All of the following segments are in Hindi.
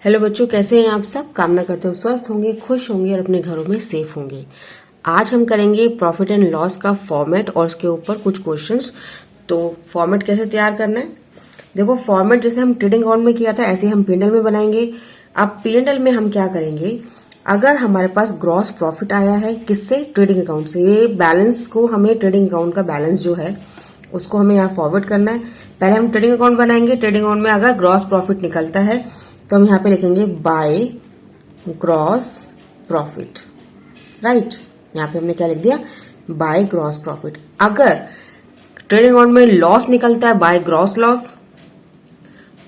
हेलो बच्चों, कैसे हैं आप सब। कामना करते हो स्वस्थ होंगे, खुश होंगे और अपने घरों में सेफ होंगे। आज हम करेंगे प्रॉफिट एंड लॉस का फॉर्मेट और उसके ऊपर कुछ क्वेश्चंस। तो फॉर्मेट कैसे तैयार करना है, देखो फॉर्मेट जैसे हम ट्रेडिंग अकाउंट में किया था ऐसे हम पीएनएल में बनाएंगे। अब पीएनएल में हम क्या करेंगे, अगर हमारे पास ग्रॉस प्रॉफिट आया है किससे, ट्रेडिंग अकाउंट से, ये बैलेंस को हमें ट्रेडिंग अकाउंट का बैलेंस जो है उसको हमें यहाँ फॉरवर्ड करना है। पहले हम ट्रेडिंग अकाउंट बनाएंगे। ट्रेडिंग अकाउंट में अगर ग्रॉस प्रॉफिट निकलता है तो हम यहाँ पे लिखेंगे बाय ग्रॉस प्रॉफिट, राइट। यहाँ पे हमने क्या लिख दिया, बाय ग्रॉस प्रॉफिट। अगर ट्रेडिंग अकाउंट में लॉस निकलता है बाय ग्रॉस लॉस,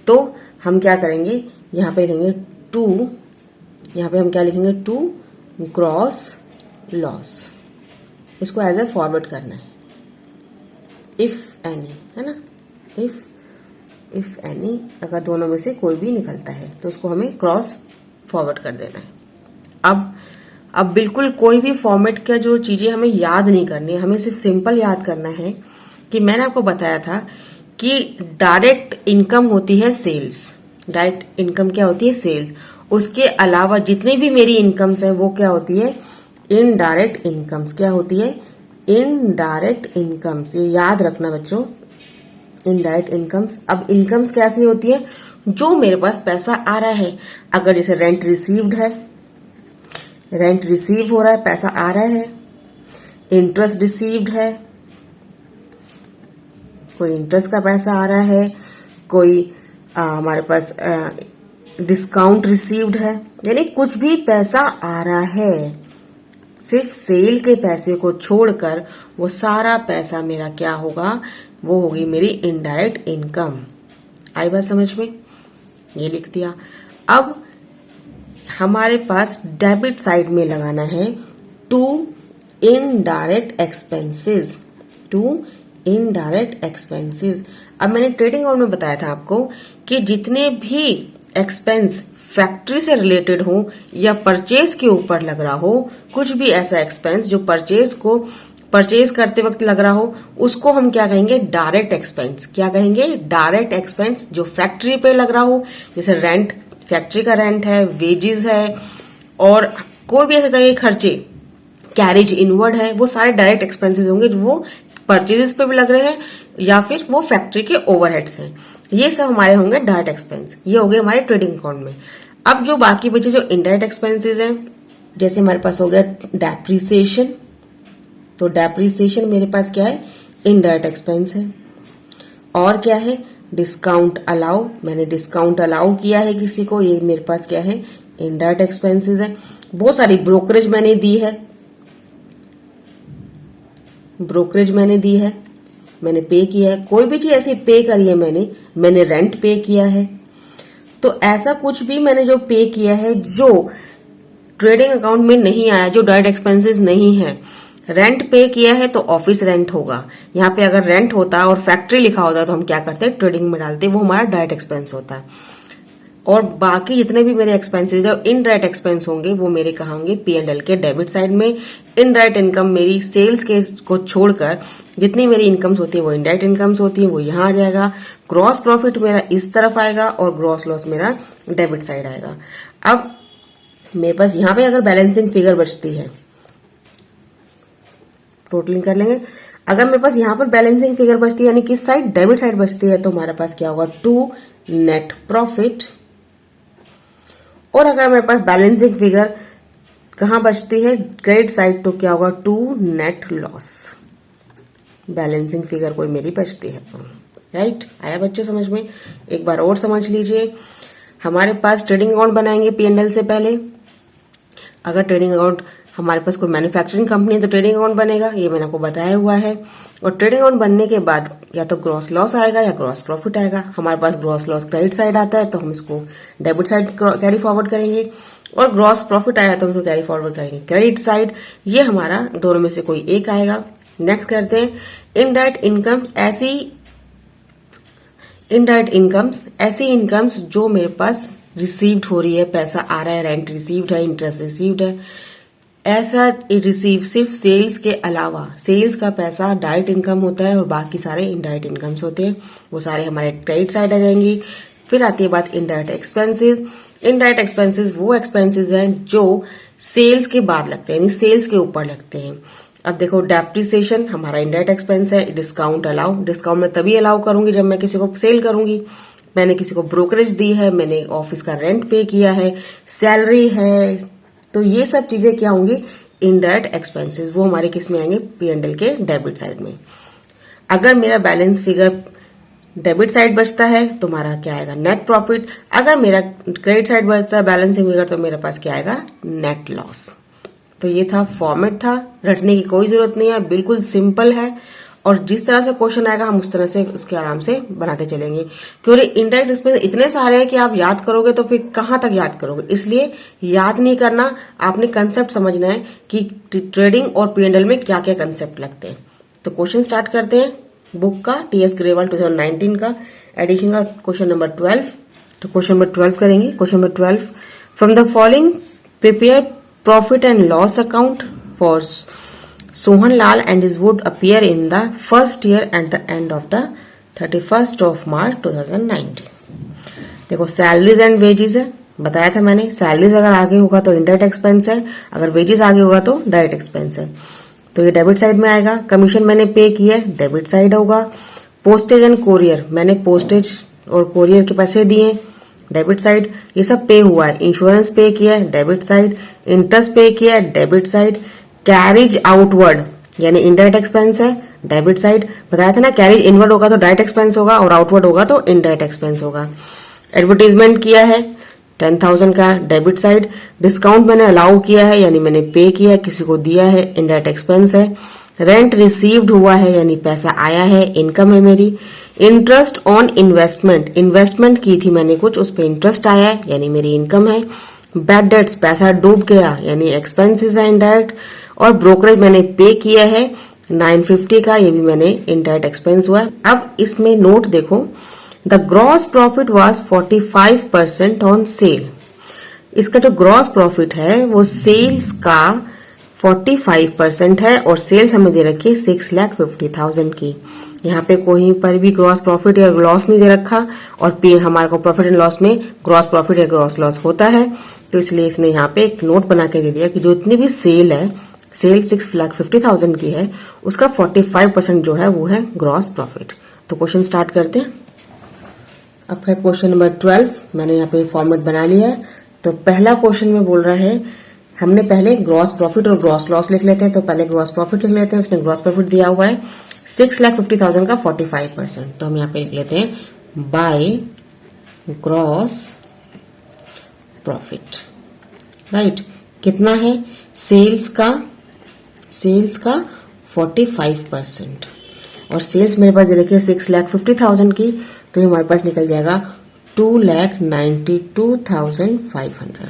तो हम क्या करेंगे, यहाँ पे लिखेंगे टू, यहाँ पे हम क्या लिखेंगे, टू ग्रॉस लॉस। इसको एज ए फॉरवर्ड करना है, इफ एनी, है ना। इफ एनी, अगर दोनों में से कोई भी निकलता है तो उसको हमें क्रॉस फॉरवर्ड कर देना है। अब बिल्कुल कोई भी फॉर्मेट का जो चीजें हमें याद नहीं करनी है, हमें सिर्फ सिंपल याद करना है कि मैंने आपको बताया था कि डायरेक्ट इनकम होती है सेल्स। डायरेक्ट इनकम क्या होती है, सेल्स। उसके अलावा जितनी भी मेरी इनकम्स है वो क्या होती है, इनडायरेक्ट इनकम्स। क्या होती है, इनडायरेक्ट इनकम्स। ये याद रखना बच्चों, इनडायरेक्ट इनकम्स। अब इनकम्स कैसी होती है, जो मेरे पास पैसा आ रहा है। अगर जैसे रेंट रिसीव्ड है, रेंट रिसीव हो रहा है, पैसा आ रहा है। इंटरेस्ट रिसीव्ड है, कोई इंटरेस्ट का पैसा आ रहा है। कोई हमारे पास डिस्काउंट रिसीव्ड है, यानी कुछ भी पैसा आ रहा है। सिर्फ सेल के पैसे को छोड़कर वो सारा पैसा मेरा क्या होगा, वो होगी मेरी इनडायरेक्ट इनकम। आई बात समझ में, ये लिख दिया। अब हमारे पास डेबिट साइड में लगाना है to indirect expenses, to indirect expenses. अब मैंने ट्रेडिंग अकाउंट में बताया था आपको कि जितने भी एक्सपेंस फैक्ट्री से रिलेटेड हो या परचेज के ऊपर लग रहा हो, कुछ भी ऐसा एक्सपेंस जो परचेज करते वक्त लग रहा हो, उसको हम क्या कहेंगे, डायरेक्ट एक्सपेंस। क्या कहेंगे, डायरेक्ट एक्सपेंस। जो फैक्ट्री पे लग रहा हो, जैसे रेंट, फैक्ट्री का रेंट है, वेजेस है, और कोई भी ऐसे तरह के खर्चे, कैरेज इनवर्ड है, वो सारे डायरेक्ट एक्सपेंसेस होंगे जो वो परचेजेस पे भी लग रहे हैं या फिर वो फैक्ट्री के ओवरहेड्स हैं। ये सब हमारे होंगे डायरेक्ट एक्सपेंस। ये हो गए हमारे ट्रेडिंग अकाउंट में। अब जो बाकी बचे जो इनडायरेक्ट एक्सपेंसेस हैं, जैसे हमारे पास हो गया डेप्रीसिएशन, तो डेप्रीसिएशन मेरे पास क्या है, इनडायरेक्ट एक्सपेंस है। और क्या है, डिस्काउंट अलाउ, मैंने डिस्काउंट अलाउ किया है किसी को, ये मेरे पास क्या है, इनडायरेक्ट एक्सपेंसेस है। बहुत सारी ब्रोकरेज मैंने दी है, ब्रोकरेज मैंने दी है, मैंने पे किया है। कोई भी चीज ऐसी पे करी है मैंने रेंट पे किया है। तो ऐसा कुछ भी मैंने जो पे किया है जो ट्रेडिंग अकाउंट में नहीं आया, जो डायरेक्ट एक्सपेंसेस नहीं है, रेंट पे किया है तो ऑफिस रेंट होगा। यहाँ पे अगर रेंट होता और फैक्ट्री लिखा होता तो हम क्या करते, ट्रेडिंग में डालते, वो हमारा डायरेक्ट एक्सपेंस होता है। और बाकी जितने भी मेरे एक्सपेंसेस जो इनडायरेक्ट एक्सपेंस होंगे वो मेरे कहाँ होंगे, पीएनएल के डेबिट साइड में। इनडायरेक्ट इनकम मेरी सेल्स के को छोड़कर जितनी मेरी इनकम्स होती है वो इनडायरेक्ट इनकम्स होती है, वो यहाँ आ जाएगा। ग्रॉस प्रॉफिट मेरा इस तरफ आएगा और ग्रॉस लॉस मेरा डेबिट साइड आएगा। अब मेरे पास यहाँ पे अगर बैलेंसिंग फिगर बचती है, टोटलिंग कर लेंगे। अगर मेरे पास यहाँ पर बैलेंसिंग फिगर बचती है, यानी किस साइड, डेबिट साइड बचती है, तो हमारे पास क्या होगा, टू नेट प्रॉफिट। और अगर मेरे पास बैलेंसिंग फिगर कहां बचती है, क्रेडिट साइड, तो क्या होगा, to net loss. Balancing figure कोई मेरी बचती है तो, राइट। आया बच्चों समझ में, एक बार और समझ लीजिए। हमारे पास ट्रेडिंग अकाउंट बनाएंगे पीएनएल से पहले। अगर ट्रेडिंग अकाउंट हमारे पास कोई मैन्युफैक्चरिंग कंपनी है तो ट्रेडिंग अकाउंट बनेगा, ये मैंने आपको बताया हुआ है। और ट्रेडिंग अकाउंट बनने के बाद या तो ग्रॉस लॉस आएगा या ग्रॉस प्रॉफिट आएगा। हमारे पास ग्रॉस लॉस क्रेडिट साइड आता है तो हम इसको डेबिट साइड कैरी फॉरवर्ड करेंगे, और ग्रॉस प्रॉफिट आया तो हम इसको कैरी फॉरवर्ड करेंगे क्रेडिट साइड। ये हमारा दोनों में से कोई एक आएगा। नेक्स्ट करते हैं इनडायरेक्ट इनकम। इनडायरेक्ट इनकम्स ऐसी इनकम्स जो मेरे पास रिसीव्ड हो रही है, पैसा आ रहा है, रेंट रिसीव्ड है, इंटरेस्ट रिसीव्ड है। ऐसा रिसीव सिर्फ सेल्स के अलावा, सेल्स का पैसा डायरेक्ट इनकम होता है और बाकी सारे इनडायरेक्ट इनकम्स होते हैं, वो सारे हमारे क्रेडिट साइड आ जाएंगी। फिर आती है बात इनडायरेक्ट एक्सपेंसेस। इनडायरेक्ट एक्सपेंसेस वो एक्सपेंसेस हैं जो सेल्स के बाद लगते हैं, यानी सेल्स के ऊपर लगते हैं। अब देखो, डेप्रिसिएशन हमारा इनडायरेक्ट एक्सपेंस है। डिस्काउंट अलाउ, डिस्काउंट मैं तभी अलाउ करूंगी जब मैं किसी को सेल करूंगी। मैंने किसी को ब्रोकरेज दी है, मैंने ऑफिस का रेंट पे किया है, सैलरी है, तो ये सब चीजें क्या होंगी, इनडायरेक्ट एक्सपेंसेस। वो हमारे किस में आएंगे, P&L के डेबिट साइड में। अगर मेरा बैलेंस फिगर डेबिट साइड बचता है तो हमारा क्या आएगा, नेट प्रॉफिट। अगर मेरा क्रेडिट साइड बचता है बैलेंसिंग फिगर, तो मेरे पास क्या आएगा, नेट लॉस। तो ये था फॉर्मेट था, रटने की कोई जरूरत नहीं है, बिल्कुल सिंपल है। और जिस तरह से क्वेश्चन आएगा हम उस तरह से उसके आराम से बनाते चलेंगे, क्योंकि इनडायरेक्ट एक्सपेंस इतने सारे हैं कि आप याद करोगे तो फिर कहां तक याद करोगे। इसलिए याद नहीं करना, आपने कंसेप्ट समझना है कि ट्रेडिंग और P&L में क्या क्या कंसेप्ट लगते हैं। तो क्वेश्चन स्टार्ट करते हैं बुक का, TS ग्रेवाल 2019 का एडिशन का क्वेश्चन नंबर 12। तो क्वेश्चन नंबर 12 करेंगे। Question number 12, from the following prepare profit and loss account for Sohan Lal and his would appear in the first year at the end of the 31st of March 2019। देखो, सैलरीज एंड वेजेस है, बताया था मैंने। सैलरीज अगर आगे होगा तो इनडायरेक्ट एक्सपेंस है, अगर वेजेस आगे होगा तो डायरेक्ट एक्सपेंस है। तो ये डेबिट साइड में आएगा। कमीशन मैंने पे किया है, डेबिट साइड होगा। पोस्टेज एंड कोरियर, मैंने पोस्टेज और कोरियर के पैसे दिए, डेबिट साइड। ये सब पे हुआ है। इंश्योरेंस पे किया है, डेबिट साइड। इंटरेस्ट पे किया है, डेबिट साइड। कैरिज आउटवर्ड यानी इनडायरेक्ट एक्सपेंस है, डेबिट साइड। बताया था ना, कैरिज इनवर्ड होगा तो डायरेक्ट एक्सपेंस होगा और आउटवर्ड होगा तो इनडायरेक्ट एक्सपेंस होगा। एडवर्टीजमेंट किया है 10,000 का, डेबिट साइड। डिस्काउंट मैंने अलाउ किया है यानी मैंने पे किया है, किसी को दिया है, इनडायरेक्ट एक्सपेंस है। रेंट रिसीव्ड हुआ है यानी पैसा आया है, इनकम है मेरी। इंटरेस्ट ऑन इन्वेस्टमेंट, इन्वेस्टमेंट की थी मैंने कुछ, उस पर इंटरेस्ट आया है यानी मेरी इनकम है। बैड डेट्स, पैसा डूब गया यानी एक्सपेंसेस है इनडायरेक्ट। और ब्रोकरेज मैंने पे किया है 950 का, ये भी मैंने इनडायरेक्ट एक्सपेंस हुआ। अब इसमें नोट देखो, the gross profit was 45% on sale. इसका जो ग्रॉस प्रॉफिट है वो सेल्स का 45% है और सेल्स हमें दे रखी है 6,50,000 की। यहाँ पे कोई पर भी ग्रॉस प्रॉफिट या लॉस नहीं दे रखा, और पे हमारे को प्रॉफिट एंड लॉस में ग्रॉस प्रॉफिट या ग्रॉस लॉस होता है। तो इसलिए इसने यहाँ पे एक नोट बना के दे दिया कि जो इतनी भी सेल है, सेल 6,50,000 की है, उसका 45% जो है वो है ग्रॉस प्रॉफिट। तो क्वेश्चन स्टार्ट करते हैं। अब है क्वेश्चन नंबर 12, मैंने यहाँ पे फॉर्मेट बना लिया है। तो पहला क्वेश्चन में बोल रहा है, हमने पहले ग्रॉस प्रॉफिट और ग्रॉस लॉस लिख लेते हैं। तो पहले ग्रॉस प्रॉफिट लिख लेते हैं, उसने ग्रॉस प्रॉफिट दिया हुआ है 6,50,000 का 45%। तो हम यहाँ पे लिख लेते हैं बाय ग्रॉस प्रॉफिट, राइट। कितना है, सेल्स का 45%, और सेल्स मेरे पास दे रखी है 6,50,000 की, तो ये हमारे पास निकल जाएगा 2,92,500,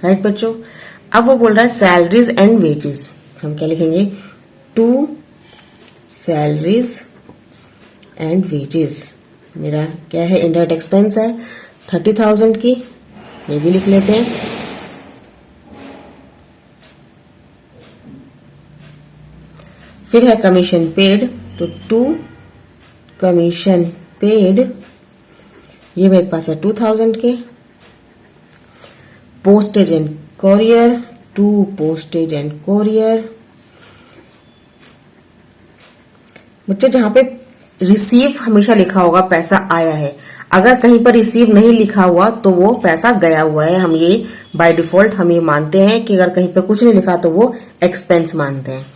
राइट बच्चों। अब वो बोल रहा है सैलरीज एंड वेजेस, हम क्या लिखेंगे, टू सैलरीज एंड वेजेस। मेरा क्या है, इनडायरेक्ट एक्सपेंस है 30,000 की, ये भी लिख लेते हैं। फिर है कमीशन पेड, तो टू कमीशन पेड, ये मेरे पास है 2,000 के। Postage and courier, to postage and courier. बच्चों जहां पे रिसीव हमेशा लिखा होगा पैसा आया है, अगर कहीं पर रिसीव नहीं लिखा हुआ तो वो पैसा गया हुआ है। हम ये बाय डिफॉल्ट हम ये मानते हैं कि अगर कहीं पर कुछ नहीं लिखा तो वो एक्सपेंस मानते हैं,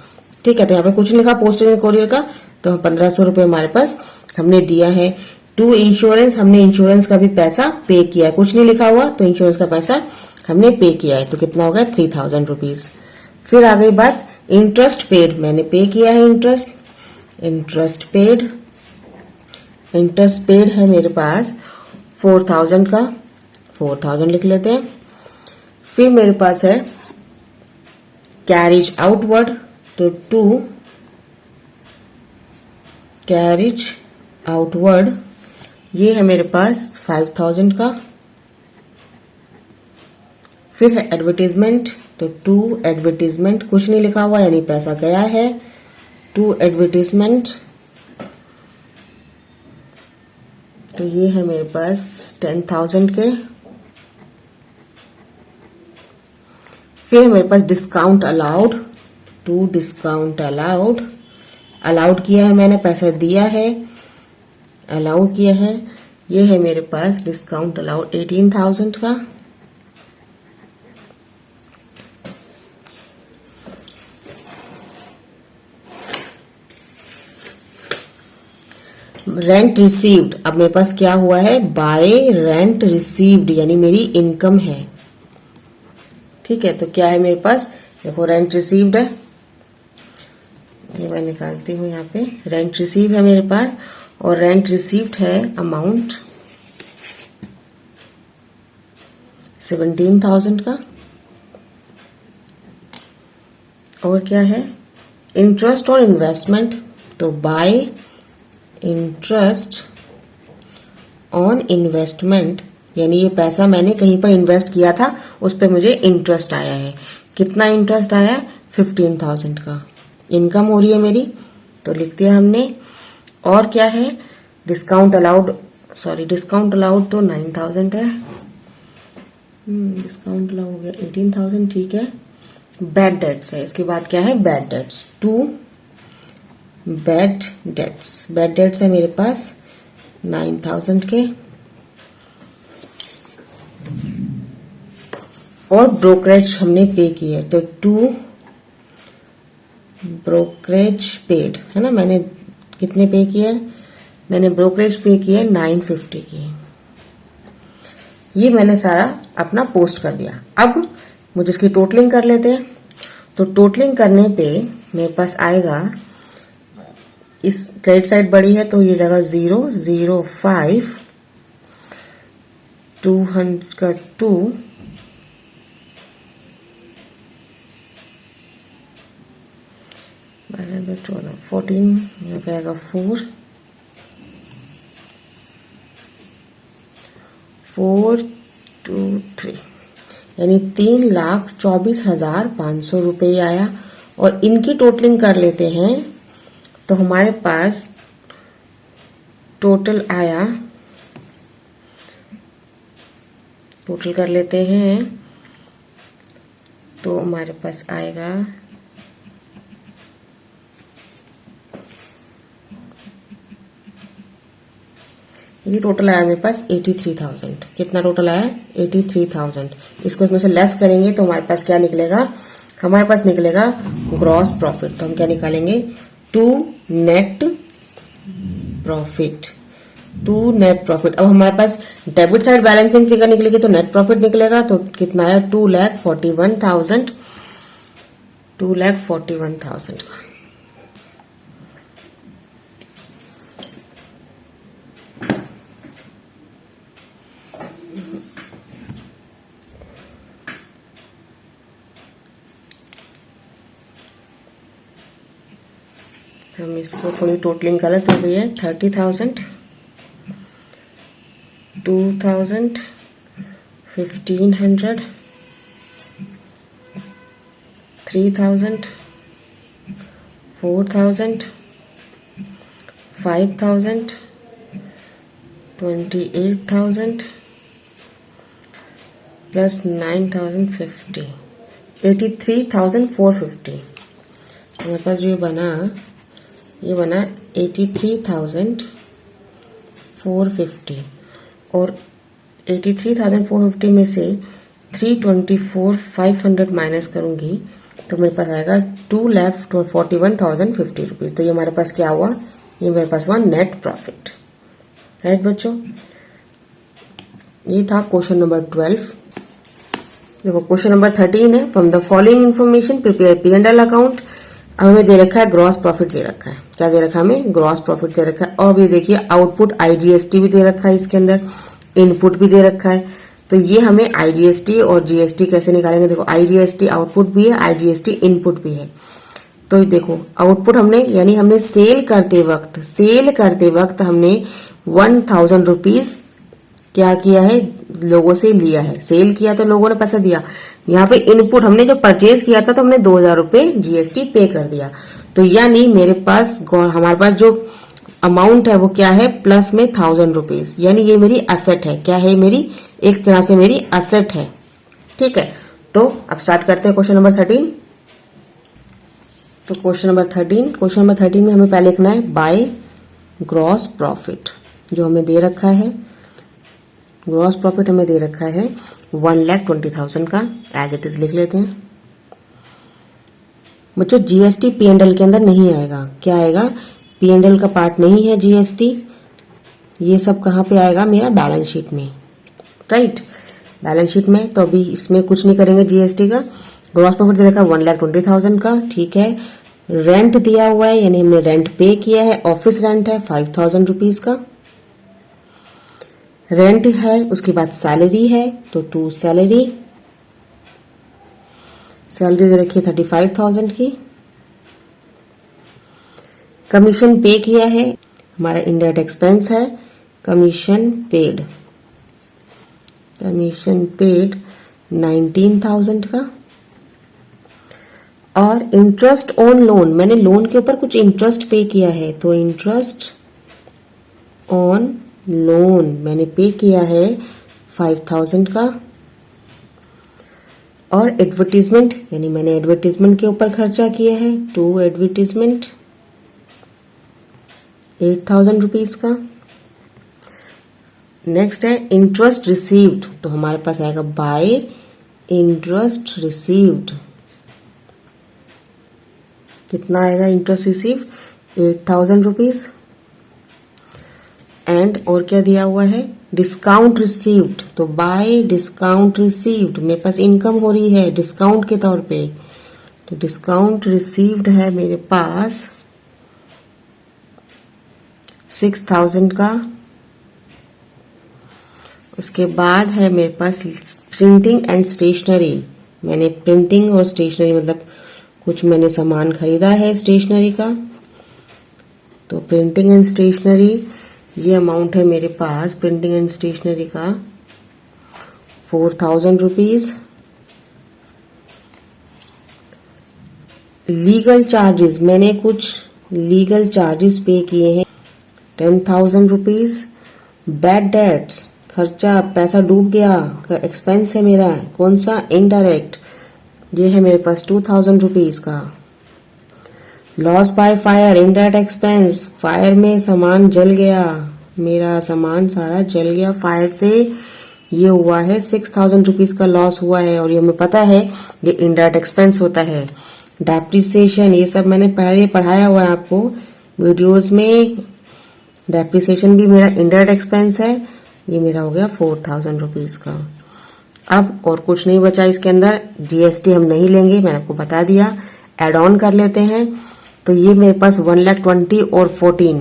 ठीक है। तो यहाँ पे कुछ नहीं लिखा पोस्टेज एंड कोरियर का, तो 1,500 रुपए हमारे पास हमने दिया है। टू इंश्योरेंस, हमने इंश्योरेंस का भी पैसा पे किया है, कुछ नहीं लिखा हुआ तो इंश्योरेंस का पैसा हमने पे किया है, तो कितना हो गया 3,000 रुपीज। फिर आ गई बात इंटरेस्ट पेड, मैंने पे किया है इंटरेस्ट पेड है मेरे पास 4,000 का, 4,000 लिख लेते हैं। फिर मेरे पास है कैरिज आउटवर्ड, तो टू कैरिज आउटवर्ड, ये है मेरे पास 5,000 का। फिर है एडवर्टीजमेंट, तो टू एडवर्टीजमेंट, कुछ नहीं लिखा हुआ यानी पैसा गया है, टू एडवर्टीजमेंट तो ये है मेरे पास 10,000 के। फिर मेरे पास discount allowed, two discount allowed, allowed किया है मैंने, पैसा दिया है, अलाउड किया है। ये है मेरे पास डिस्काउंट अलाउड 18,000 का। रेंट रिसीव्ड, अब मेरे पास क्या हुआ है, बाय रेंट रिसीव्ड, यानी मेरी इनकम है। ठीक है, तो क्या है मेरे पास, देखो रेंट रिसीव्ड है, ये मैं निकालती हूं यहाँ पे, रेंट रिसीव है मेरे पास, और रेंट रिसीव्ड है अमाउंट 17,000 का। और क्या है, इंटरेस्ट और इन्वेस्टमेंट, तो बाय इंटरेस्ट ऑन इन्वेस्टमेंट, यानी ये पैसा मैंने कहीं पर इन्वेस्ट किया था, उस पर मुझे इंटरेस्ट आया है। कितना इंटरेस्ट आया, 15,000 का इनकम हो रही है मेरी, तो लिख दिया हमने। और क्या है, discount allowed, sorry discount allowed तो 9,000 है, डिस्काउंट अलाउड हो गया 18,000, ठीक है। बैड डेट्स है, इसके बाद क्या है, bad debts, to bad debts, bad debts है मेरे पास 9,000 के। और ब्रोकरेज हमने पे किए, तो टू ब्रोकरेज पेड है ना, मैंने कितने पे किए, मैंने ब्रोकरेज पे किए 950 की। ये मैंने सारा अपना पोस्ट कर दिया। अब मुझे इसकी टोटलिंग कर लेते हैं। तो टोटलिंग करने पे मेरे पास आएगा, इस क्रेडिट साइड बड़ी है तो ये जगह 005 200 का 2 14, यहाँ पे आएगा 4 4 2 3, यानी 3,24,500 रुपये आया। और इनकी टोटलिंग कर लेते हैं, तो हमारे पास टोटल आया, टोटल कर लेते हैं, तो हमारे पास आएगा ये टोटल आया मेरे पास 83,000। कितना टोटल आया, 83,000। इसको इसमें से लेस करेंगे तो हमारे पास क्या निकलेगा, हमारे पास निकलेगा ग्रॉस प्रॉफिट। तो हम क्या निकालेंगे, to net profit, to net profit. अब हमारे पास डेबिट साइड बैलेंसिंग फिगर निकलेगी तो नेट प्रॉफिट निकलेगा। तो कितना आया, 2,41,000, 2,41,000 का। हम इसको थोड़ी टोटलिंग गलत हो गई है, 30,000, 2,000, 1,500, 3,000, 4,000, 5,000, 28,000 प्लस 9,050, 83,450। हमारे पास ये बना 83,450। और 83,450 में से 324,500 माइनस करूंगी तो मेरे पास आएगा 2,41,050 रुपीज। तो ये हमारे पास क्या हुआ, ये मेरे पास हुआ नेट प्रॉफिट। राइट बच्चों, ये था क्वेश्चन नंबर 12। देखो क्वेश्चन नंबर 13 है, from the following information prepare P&L account. अब हमें दे रखा है ग्रॉस प्रॉफिट दे रखा है, क्या दे रखा है हमें, ग्रॉस प्रॉफिट दे रखा है। और ये देखिए आउटपुट IGST भी दे रखा है, इसके अंदर इनपुट भी दे रखा है। तो ये हमें IGST और GST कैसे निकालेंगे, देखो IGST आउटपुट भी है, IGST इनपुट भी है। तो देखो आउटपुट हमने, यानी हमने सेल करते वक्त हमने 1,000 रुपीज क्या किया है, लोगों से लिया है, सेल किया तो लोगों ने पैसा दिया। यहाँ पे इनपुट हमने जो परचेज किया था तो हमने 2,000 रुपए GST पे कर दिया। तो यानी मेरे पास हमारे पास जो अमाउंट है वो क्या है, प्लस में 1000 रुपीज, यानी ये मेरी असेट है। क्या है मेरी, एक तरह से मेरी असेट है। ठीक है, तो अब स्टार्ट करते हैं क्वेश्चन नंबर 13। तो क्वेश्चन नंबर 13 में हमें पहले लिखना है बाय ग्रॉस प्रॉफिट, जो हमें दे रखा है। ग्रॉस प्रॉफिट हमें दे रखा है 1,20,000 का, एज इट इज लिख लेते हैं। बच्चों जीएसटी P&L के अंदर नहीं आएगा। क्या आएगा, P&L का पार्ट नहीं है जीएसटी। ये सब कहाँ पे आएगा, मेरा बैलेंस शीट में, राइट, बैलेंस शीट में। तो अभी इसमें कुछ नहीं करेंगे जीएसटी का। ग्रॉस प्रॉफिट दे रखा 1,20,000 का, ठीक है। रेंट दिया हुआ है, यानी हमने रेंट पे किया है, ऑफिस रेंट है 5,000 रुपीज का रेंट है। उसके बाद सैलरी है, तो टू सैलरी दे रखी है 35,000 की। कमीशन पे किया है, हमारा इनडायरेक्ट एक्सपेंस है, कमीशन पेड 19,000 का। और इंटरेस्ट ऑन लोन, मैंने लोन के ऊपर कुछ इंटरेस्ट पे किया है, तो इंटरेस्ट ऑन लोन मैंने पे किया है 5,000 का। और एडवर्टीजमेंट, यानी मैंने एडवर्टीजमेंट के ऊपर खर्चा किया है, टू एडवर्टीजमेंट 8,000 रुपीज का। नेक्स्ट है इंटरेस्ट रिसीव्ड, तो हमारे पास आएगा बाय इंटरेस्ट रिसीव्ड। कितना आएगा इंटरेस्ट रिसीव्ड, 8,000 रुपीज। एंड और क्या दिया हुआ है, डिस्काउंट रिसीव्ड, तो बाय डिस्काउंट रिसीव्ड, मेरे पास इनकम हो रही है डिस्काउंट के तौर पे, तो डिस्काउंट रिसीव्ड है मेरे पास 6,000 का। उसके बाद है मेरे पास प्रिंटिंग एंड स्टेशनरी, मैंने प्रिंटिंग और स्टेशनरी मतलब कुछ मैंने सामान खरीदा है स्टेशनरी का, तो प्रिंटिंग एंड स्टेशनरी ये अमाउंट है मेरे पास प्रिंटिंग एंड स्टेशनरी का 4,000 रुपीज। लीगल चार्जेस, मैंने कुछ लीगल चार्जेस पे किए हैं 10,000 रुपीज। बैड डेट्स, खर्चा पैसा डूब गया, एक्सपेंस है मेरा, कौन सा, इनडायरेक्ट, ये है मेरे पास 2,000 रुपीज का। Loss by fire, indirect expense, fire में सामान जल गया, मेरा सामान सारा जल गया फायर से, ये हुआ है 6,000 रुपीज का लॉस हुआ है, और ये हमें पता है ये इनडायरेक्ट एक्सपेंस होता है। डेप्रिसिएशन, ये सब मैंने पहले पढ़ाया हुआ है आपको वीडियोस में, डेप्रिसिएशन भी मेरा इनडायरेक्ट एक्सपेंस है, ये मेरा हो गया 4,000 रुपीज का। अब और कुछ नहीं बचा इसके अंदर, जीएसटी हम नहीं लेंगे, मैंने आपको बता दिया। एड ऑन कर लेते हैं, तो ये मेरे पास 1,20,000 और 14,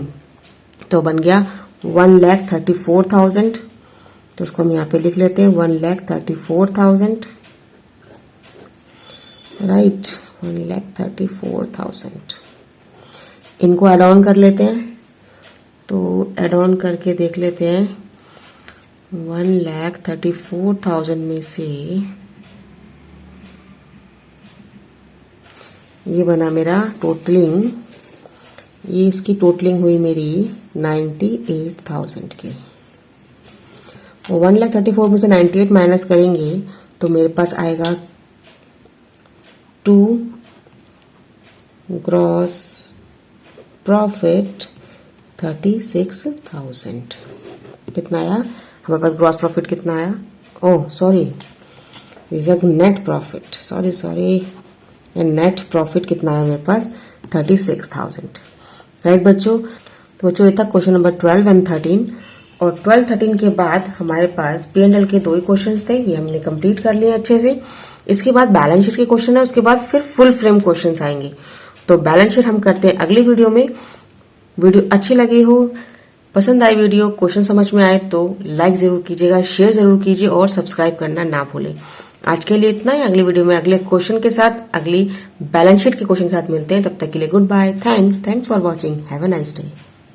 तो बन गया 1,34,000। तो उसको हम यहाँ पे लिख लेते हैं 1,34,000, राइट, 1,34,000। इनको एड ऑन कर लेते हैं, तो एड ऑन करके देख लेते हैं 1,34,000 में से ये बना मेरा टोटलिंग, ये इसकी टोटलिंग हुई मेरी 98,000 की। 1,34,000 में से 98 माइनस करेंगे तो मेरे पास आएगा 2 ग्रॉस प्रॉफिट 36,000। कितना आया हमारे पास ग्रॉस प्रॉफिट, कितना आया, oh sorry net profit, sorry net profit कितना आया मेरे पास 36,000, राइट बच्चों। तो बच्चों ये था क्वेश्चन नंबर 12 एंड 13, और 12-13 के बाद हमारे पास P&L के 2 ही क्वेश्चन थे, ये हमने कंप्लीट कर लिए अच्छे से। इसके बाद बैलेंस शीट के क्वेश्चन है, उसके बाद फिर फुल फ्रेम क्वेश्चन आएंगे। तो बैलेंस शीट हम करते हैं अगली वीडियो में। वीडियो अच्छी लगी हो, पसंद आई वीडियो, क्वेश्चन समझ में आए तो लाइक जरूर कीजिएगा, शेयर जरूर कीजिए और सब्सक्राइब करना ना भूलें। आज के लिए इतना ही, अगली वीडियो में अगले क्वेश्चन के साथ, अगली बैलेंस शीट के क्वेश्चन के साथ मिलते हैं। तब तक के लिए goodbye, thanks for watching, have a nice day.